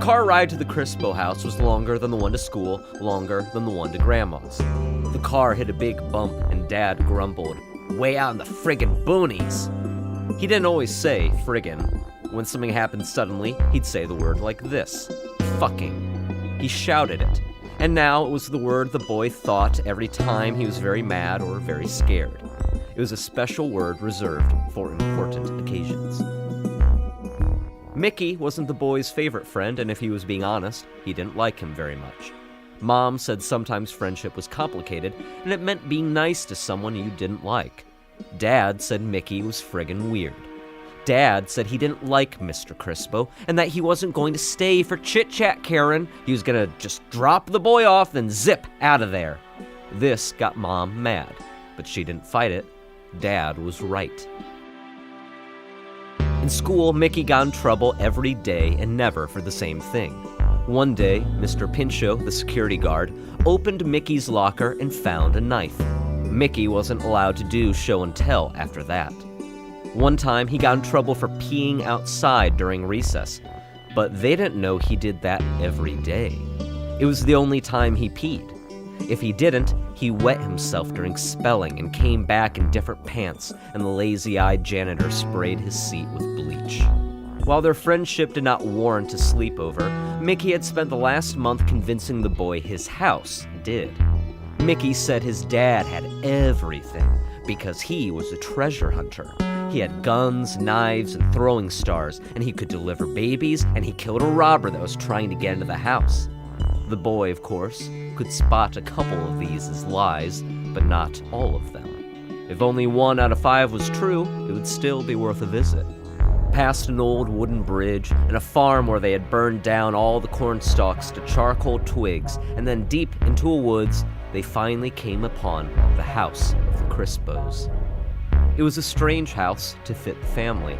car ride to the Crispo house was longer than the one to school, longer than the one to Grandma's. The car hit a big bump and Dad grumbled, "Way out in the friggin' boonies." He didn't always say friggin'. When something happened suddenly, he'd say the word like this, fucking. He shouted it, and now it was the word the boy thought every time he was very mad or very scared. It was a special word reserved for important occasions. Mickey wasn't the boy's favorite friend, and if he was being honest, he didn't like him very much. Mom said sometimes friendship was complicated, and it meant being nice to someone you didn't like. Dad said Mickey was friggin' weird. Dad said he didn't like Mr. Crispo, and that he wasn't going to stay for chit-chat, Karen. He was gonna just drop the boy off, then zip out of there. This got Mom mad, but she didn't fight it. Dad was right. In school, Mickey got in trouble every day and never for the same thing. One day, Mr. Pinchot, the security guard, opened Mickey's locker and found a knife. Mickey wasn't allowed to do show and tell after that. One time, he got in trouble for peeing outside during recess, but they didn't know he did that every day. It was the only time he peed. If he didn't, he wet himself during spelling and came back in different pants, and the lazy-eyed janitor sprayed his seat with bleach. While their friendship did not warrant a sleepover, Mickey had spent the last month convincing the boy his house did. Mickey said his dad had everything because he was a treasure hunter. He had guns, knives, and throwing stars, and he could deliver babies, and he killed a robber that was trying to get into the house. The boy, of course, could spot a couple of these as lies, but not all of them. If only 1 out of 5 was true, it would still be worth a visit. Past an old wooden bridge and a farm where they had burned down all the corn stalks to charcoal twigs, and then deep into a woods, they finally came upon the house of the Crispos. It was a strange house to fit the family.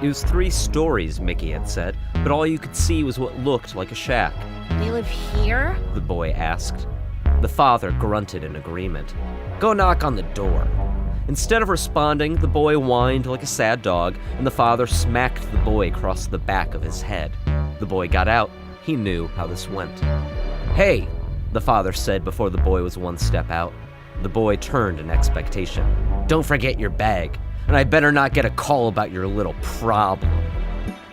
It was 3 stories, Mickey had said, but all you could see was what looked like a shack. They live here? The boy asked. The father grunted in agreement. "Go knock on the door." Instead of responding, the boy whined like a sad dog, and the father smacked the boy across the back of his head. The boy got out. He knew how this went. "Hey," the father said before the boy was 1 step out. The boy turned in expectation. "Don't forget your bag, and I better not get a call about your little problem."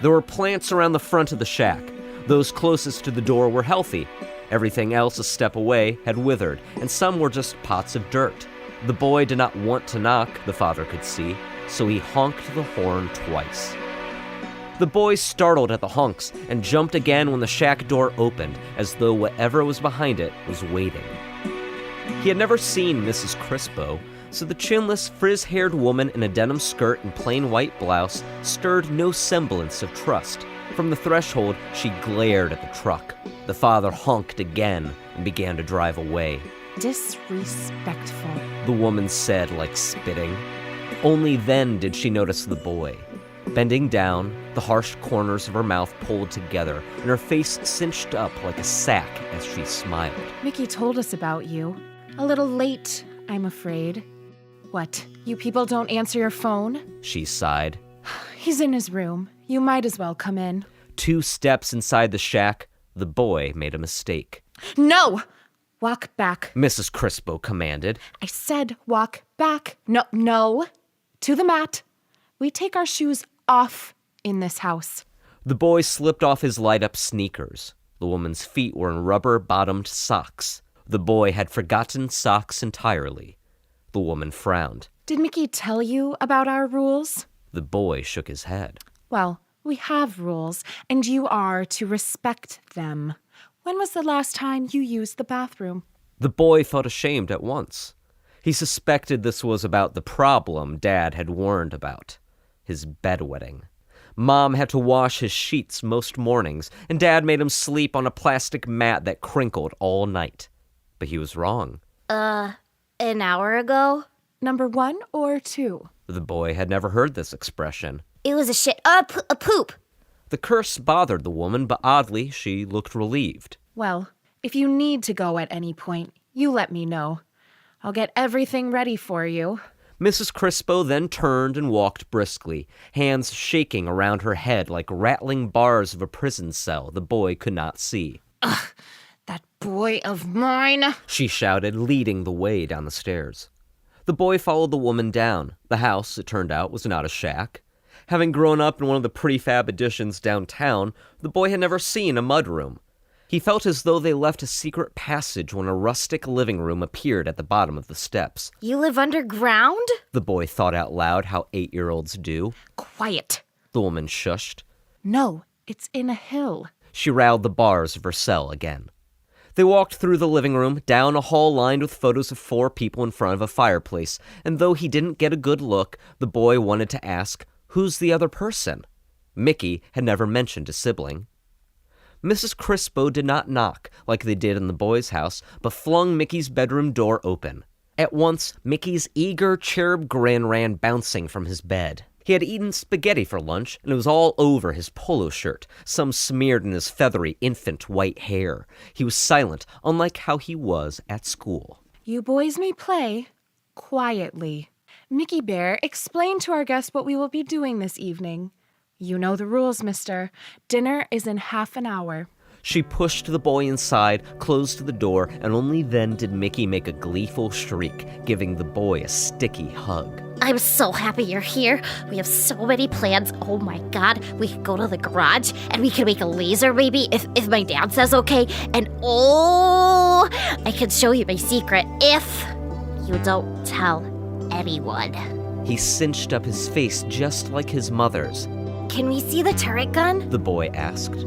There were plants around the front of the shack. Those closest to the door were healthy. Everything else a step away had withered, and some were just pots of dirt. The boy did not want to knock, the father could see, so he honked the horn twice. The boy startled at the honks and jumped again when the shack door opened, as though whatever was behind it was waiting. He had never seen Mrs. Crispo, so the chinless, frizz-haired woman in a denim skirt and plain white blouse stirred no semblance of trust. From the threshold, she glared at the truck. The father honked again and began to drive away. Disrespectful, the woman said, like spitting. Only then did she notice the boy. Bending down, the harsh corners of her mouth pulled together, and her face cinched up like a sack as she smiled. Mickey told us about you. A little late, I'm afraid. What, you people don't answer your phone? She sighed. He's in his room. You might as well come in. 2 steps inside the shack, the boy made a mistake. No! Walk back. Mrs. Crispo commanded. I said walk back. No. To the mat. We take our shoes off in this house. The boy slipped off his light-up sneakers. The woman's feet were in rubber-bottomed socks. The boy had forgotten socks entirely. The woman frowned. Did Mickey tell you about our rules? The boy shook his head. Well, we have rules, and you are to respect them. When was the last time you used the bathroom? The boy felt ashamed at once. He suspected this was about the problem Dad had warned about. His bedwetting. Mom had to wash his sheets most mornings, and Dad made him sleep on a plastic mat that crinkled all night. But he was wrong. An hour ago? Number 1 or 2? The boy had never heard this expression. It was a poop. The curse bothered the woman, but oddly, she looked relieved. Well, if you need to go at any point, you let me know. I'll get everything ready for you. Mrs. Crispo then turned and walked briskly, hands shaking around her head like rattling bars of a prison cell the boy could not see. Ugh, that boy of mine, she shouted, leading the way down the stairs. The boy followed the woman down. The house, it turned out, was not a shack. Having grown up in one of the prefab additions downtown, the boy had never seen a mudroom. He felt as though they left a secret passage when a rustic living room appeared at the bottom of the steps. You live underground? The boy thought out loud how 8-year-olds do. Quiet. The woman shushed. No, it's in a hill. She rattled the bars of her cell again. They walked through the living room, down a hall lined with photos of 4 people in front of a fireplace, and though he didn't get a good look, the boy wanted to ask, who's the other person? Mickey had never mentioned a sibling. Mrs. Crispo did not knock like they did in the boy's house, but flung Mickey's bedroom door open. At once, Mickey's eager cherub grin ran bouncing from his bed. He had eaten spaghetti for lunch, and it was all over his polo shirt, some smeared in his feathery infant white hair. He was silent, unlike how he was at school. You boys may play quietly. Mickey Bear, explain to our guests what we will be doing this evening. You know the rules, mister. Dinner is in half an hour. She pushed the boy inside, closed the door, and only then did Mickey make a gleeful shriek, giving the boy a sticky hug. I'm so happy you're here. We have so many plans. Oh my god. We could go to the garage and we can make a laser maybe if my dad says okay. And oh, I can show you my secret if you don't tell anyone. He cinched up his face just like his mother's. Can we see the turret gun? The boy asked.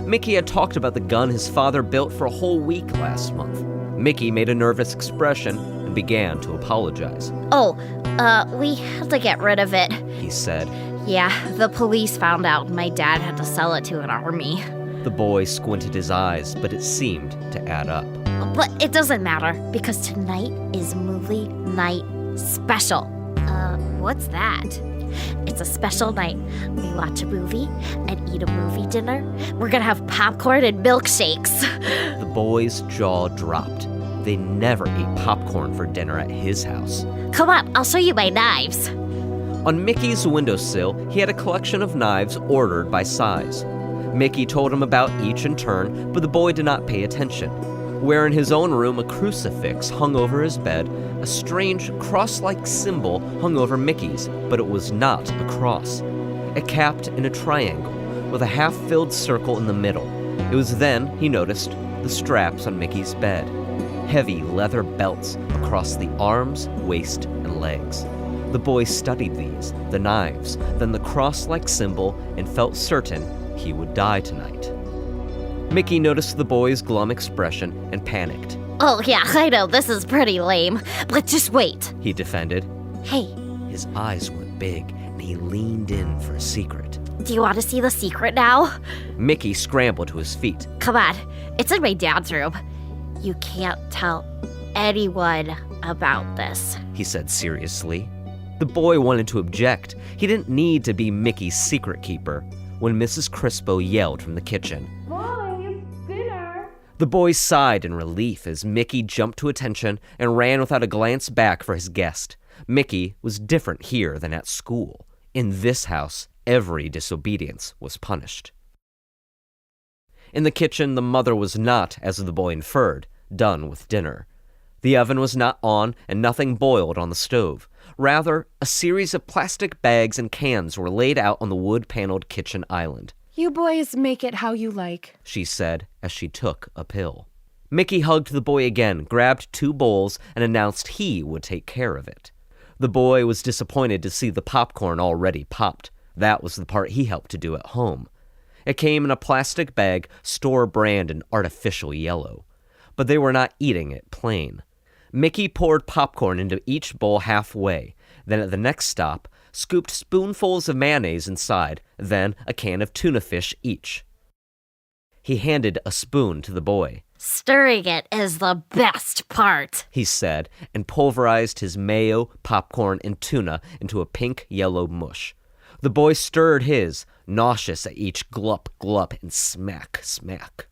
Mickey had talked about the gun his father built for a whole week last month. Mickey made a nervous expression and began to apologize. We had to get rid of it, he said. Yeah, the police found out and my dad had to sell it to an army. The boy squinted his eyes, but it seemed to add up. But it doesn't matter, because tonight is movie night special. What's that? It's a special night. We watch a movie and eat a movie dinner. We're gonna have popcorn and milkshakes. The boy's jaw dropped. They never ate popcorn for dinner at his house. Come on, I'll show you my knives. On Mickey's windowsill, he had a collection of knives ordered by size. Mickey told him about each in turn, but the boy did not pay attention. Where in his own room a crucifix hung over his bed, a strange cross-like symbol hung over Mickey's, but it was not a cross. It capped in a triangle, with a half-filled circle in the middle. It was then he noticed the straps on Mickey's bed. Heavy leather belts across the arms, waist, and legs. The boy studied these, the knives, then the cross-like symbol, and felt certain he would die tonight. Mickey noticed the boy's glum expression and panicked. Oh yeah, I know, this is pretty lame, but just wait. He defended. Hey. His eyes went big, and he leaned in for a secret. Do you want to see the secret now? Mickey scrambled to his feet. Come on, it's in my dad's room. You can't tell anyone about this, he said seriously. The boy wanted to object. He didn't need to be Mickey's secret keeper when Mrs. Crispo yelled from the kitchen. The boy sighed in relief as Mickey jumped to attention and ran without a glance back for his guest. Mickey was different here than at school. In this house, every disobedience was punished. In the kitchen, the mother was not, as the boy inferred, done with dinner. The oven was not on and nothing boiled on the stove. Rather, a series of plastic bags and cans were laid out on the wood-paneled kitchen island. You boys make it how you like, she said as she took a pill. Mickey hugged the boy again, grabbed 2 bowls, and announced he would take care of it. The boy was disappointed to see the popcorn already popped. That was the part he helped to do at home. It came in a plastic bag, store brand in artificial yellow. But they were not eating it plain. Mickey poured popcorn into each bowl halfway, then at the next stop, scooped spoonfuls of mayonnaise inside, then a can of tuna fish each. He handed a spoon to the boy. Stirring it is the best part, he said, and pulverized his mayo, popcorn, and tuna into a pink-yellow mush. The boy stirred his, nauseous at each glup, glup, and smack, smack.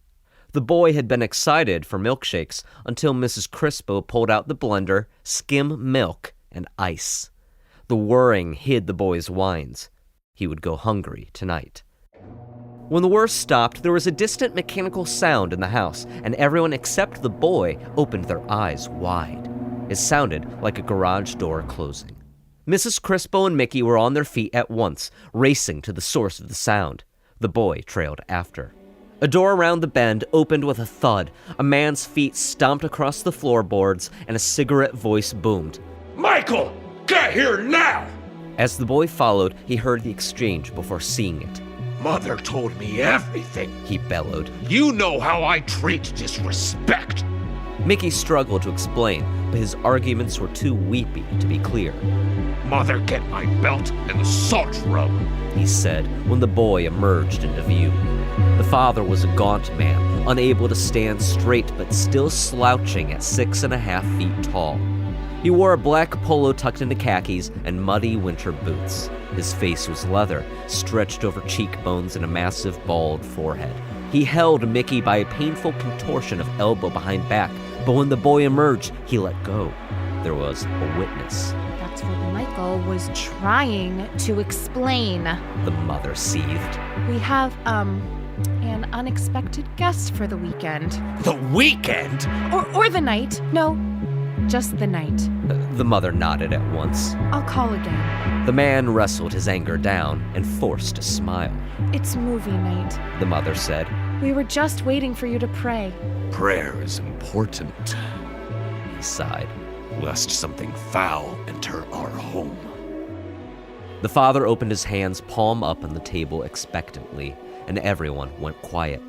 The boy had been excited for milkshakes until Mrs. Crispo pulled out the blender, skim milk, and ice. The whirring hid the boy's whines. He would go hungry tonight. When the whir stopped, there was a distant mechanical sound in the house, and everyone except the boy opened their eyes wide. It sounded like a garage door closing. Mrs. Crispo and Mickey were on their feet at once, racing to the source of the sound. The boy trailed after. A door around the bend opened with a thud. A man's feet stomped across the floorboards, and a cigarette voice boomed. Michael, get here now! As the boy followed, he heard the exchange before seeing it. Mother told me everything. He bellowed. You know how I treat disrespect. Mickey struggled to explain, but his arguments were too weepy to be clear. Mother, get my belt and the salt rub, he said when the boy emerged into view. The father was a gaunt man, unable to stand straight but still slouching at 6.5 feet tall. He wore a black polo tucked into khakis and muddy winter boots. His face was leather, stretched over cheekbones and a massive bald forehead. He held Mickey by a painful contortion of elbow behind back, but when the boy emerged, he let go. There was a witness. That's what Michael was trying to explain. The mother seethed. We have, an unexpected guest for the weekend. The weekend? Or the night. No, just the night. The mother nodded at once. I'll call again. The man wrestled his anger down and forced a smile. It's movie night. The mother said. We were just waiting for you to pray. Prayer is important, He sighed. lest something foul enter our home. The father opened his hands palm up on the table expectantly, and everyone went quiet.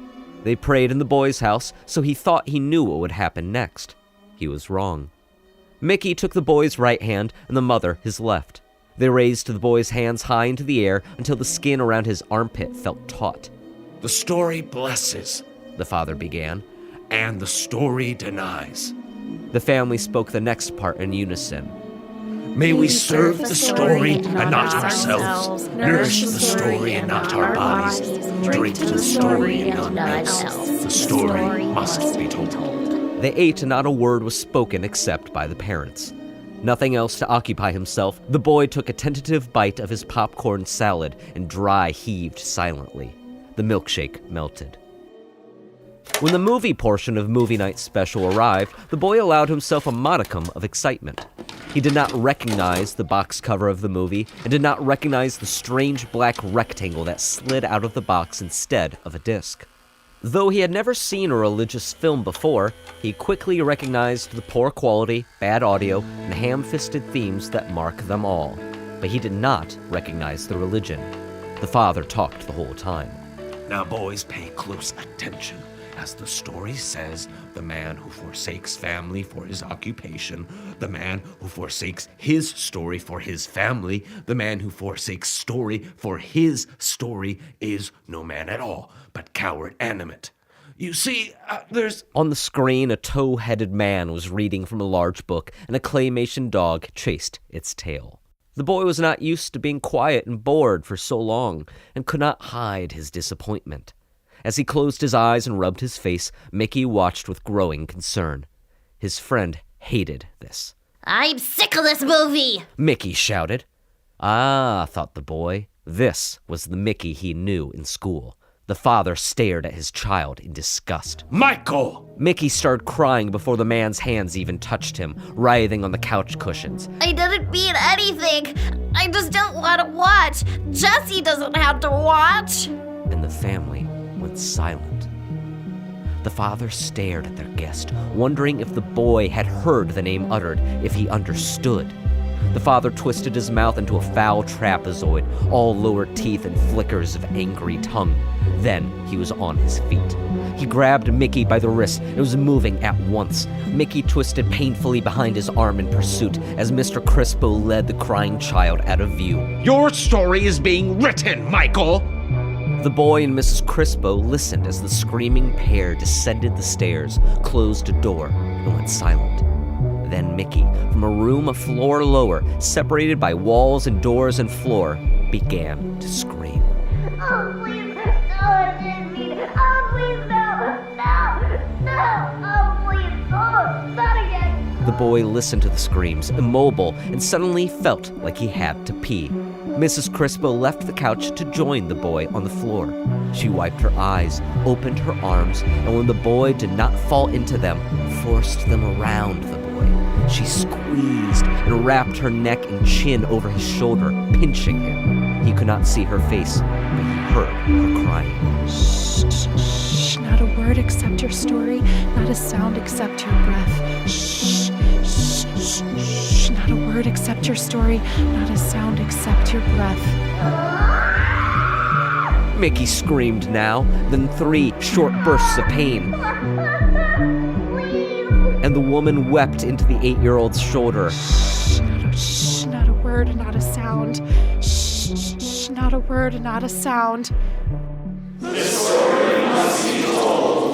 They prayed in the boy's house, so he thought he knew what would happen next. He was wrong. Mickey took the boy's right hand and the mother his left. They raised the boy's hands high into the air until the skin around his armpit felt taut. The story blesses, The father began. and the story denies. The family spoke the next part in unison. May we serve the story and not ourselves, nourish the story and not our bodies, drink to the story and not else. The story must be told. They ate and not a word was spoken except by the parents. Nothing else to occupy himself, the boy took a tentative bite of his popcorn salad and dry heaved silently. The milkshake melted. When the movie portion of Movie Night Special arrived, the boy allowed himself a modicum of excitement. He did not recognize the box cover of the movie and did not recognize the strange black rectangle that slid out of the box instead of a disc. Though he had never seen a religious film before, he quickly recognized the poor quality, bad audio, and ham-fisted themes that mark them all. But he did not recognize the religion. The father talked the whole time. Now, boys, pay close attention. As the story says, the man who forsakes family for his occupation, the man who forsakes his story for his family, the man who forsakes story for his story is no man at all, but coward animate. You see, there's... On the screen, a tow-headed man was reading from a large book, and a claymation dog chased its tail. The boy was not used to being quiet and bored for so long, and could not hide his disappointment. As he closed his eyes and rubbed his face, Mickey watched with growing concern. His friend hated this. I'm sick of this movie! Mickey shouted. Ah, thought the boy. This was the Mickey he knew in school. The father stared at his child in disgust. Michael! Mickey started crying before the man's hands even touched him, writhing on the couch cushions. I didn't mean anything. I just don't want to watch. Jesse doesn't have to watch. And the family went silent. The father stared at their guest, wondering if the boy had heard the name uttered, if he understood. The father twisted his mouth into a foul trapezoid, all lower teeth and flickers of angry tongue. Then he was on his feet. He grabbed Mickey by the wrist and was moving at once. Mickey twisted painfully behind his arm in pursuit as Mr. Crispo led the crying child out of view. Your story is being written, Michael! The boy and Mrs. Crispo listened as the screaming pair descended the stairs, closed a door, and went silent. Then Mickey, from a room a floor lower, separated by walls and doors and floor, began to scream. Oh, please, no, I didn't mean it. Oh, please, no, no, no. Oh, please, oh, not again. The boy listened to the screams, immobile, and suddenly felt like he had to pee. Mrs. Crispo left the couch to join the boy on the floor. She wiped her eyes, opened her arms, and when the boy did not fall into them, forced them around the boy. She squeezed and wrapped her neck and chin over his shoulder, pinching him. He could not see her face, but he heard her crying. Shh, shh, shh. Not a word except your story, not a sound except your breath. Shh, shh, shh, shh. Not a word except your story, not a sound except your breath. Mickey screamed now, then 3 short bursts of pain. And the woman wept into the 8-year-old's shoulder. Shh, not a word, not a sound. Shh, shh, shh, not a word, not a sound. This story must be told.